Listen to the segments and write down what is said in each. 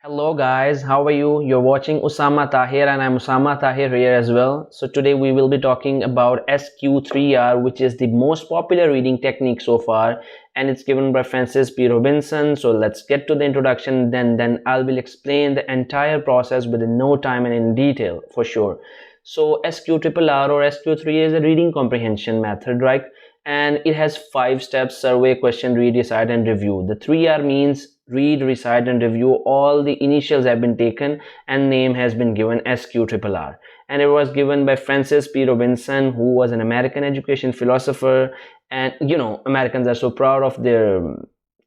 Hello guys, how are you? You're watching Usama Tahir and I'm Usama Tahir here as well. So today we will be talking about SQ3R, which is the most popular reading technique so far, and it's given by Francis P. Robinson. So let's get to the introduction, then I will explain the entire process within no time and in detail for sure. So SQ3R or SQ3 is a reading comprehension method, right? And it has 5 steps: survey, question, read, recite, and review. The 3R means read, recite, and review. All the initials have been taken and name has been given SQ3R. And it was given by Francis P. Robinson, who was an American education philosopher. And Americans are so proud of their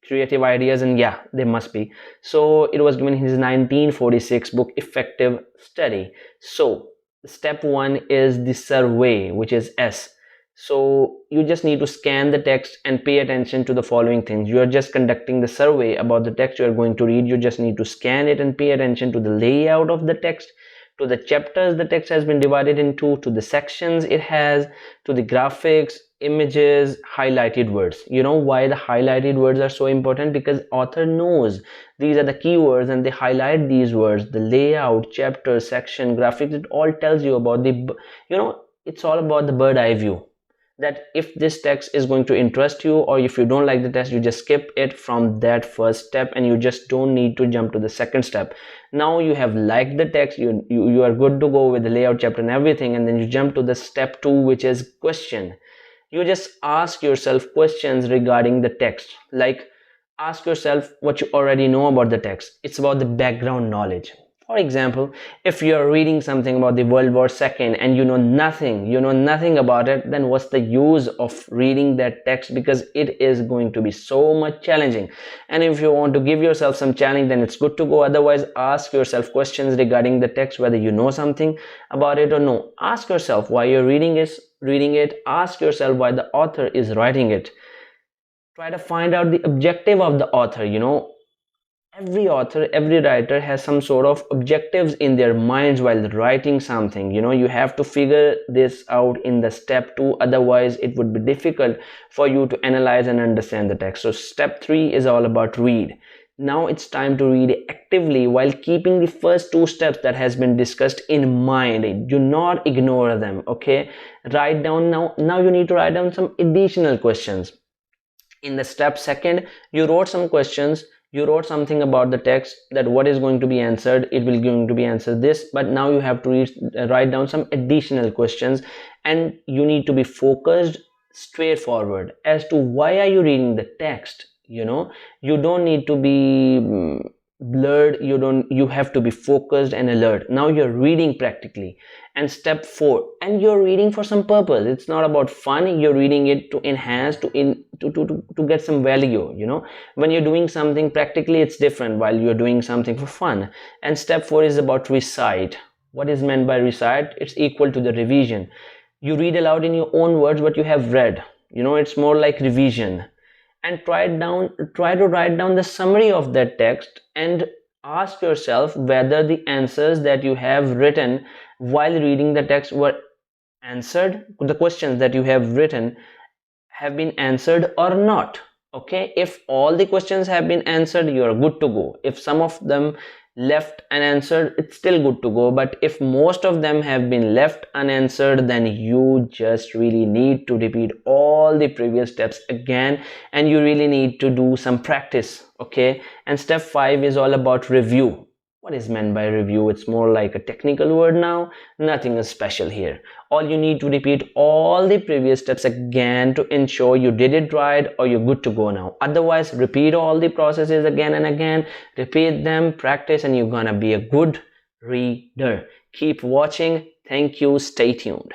creative ideas, and yeah, they must be. So it was given in his 1946 book Effective Study. So step 1 is the survey, which is S. So you just need to scan the text and pay attention to the following things. You are just conducting the survey about the text you are going to read. You just need to scan it and pay attention to the layout of the text, to the chapters the text has been divided into, to the sections it has, to the graphics, images, highlighted words. You know why the highlighted words are so important? Because author knows these are the keywords and they highlight these words. The layout, chapter, section, graphics, it all tells you about it's all about the bird eye view, that if this text is going to interest you, or if you don't like the text, you just skip it from that first step and you just don't need to jump to the second step. Now you have liked the text, you are good to go with the layout, chapter and everything, and then you jump to the step 2, which is question. You just ask yourself questions regarding the text. Like, ask yourself what you already know about the text. It's about the background knowledge. For example, if you're reading something about the World War II and you know nothing about it, then what's the use of reading that text? Because it is going to be so much challenging. And if you want to give yourself some challenge, then it's good to go. Otherwise, ask yourself questions regarding the text, whether you know something about it or no. Ask yourself why you're reading it. Ask yourself why the author is writing it. Try to find out the objective of the author. Every author, every writer has some sort of objectives in their minds while writing something. You have to figure this out in the step 2, otherwise it would be difficult for you to analyze and understand the text. So step 3 is all about read. Now it's time to read actively while keeping the first 2 steps that has been discussed in mind. Do not ignore them, okay? Write down now you need to write down some additional questions. In the step 2, you wrote some questions. You wrote something about the text, that what is going to be answered, it will going to be answered this, but now you have to write down some additional questions, and you need to be focused, straightforward as to why are you reading the text. You don't need to be blurred. You have to be focused and alert. Now you're reading practically. And step 4, and you're reading for some purpose. It's not about fun. You're reading it to enhance, to get some value. When you're doing something practically, it's different while you're doing something for fun. And step 4 is about recite. What is meant by recite? It's equal to the revision. You read aloud in your own words what you have read. It's more like revision. And try to write down the summary of that text and ask yourself whether the answers that you have written while reading the text were answered. The questions that you have written have been answered or not. Okay, if all the questions have been answered, you are good to go. If some of them left unanswered, it's still good to go. But if most of them have been left unanswered, then you just really need to repeat all the previous steps again, and you really need to do some practice. Okay, and step 5 is all about review. What is meant by review? It's more like a technical word now. Nothing is special here. All you need to repeat all the previous steps again to ensure you did it right, or you're good to go now. Otherwise, repeat all the processes again and again. Repeat them, practice, and you're gonna be a good reader. Keep watching. Thank you. Stay tuned.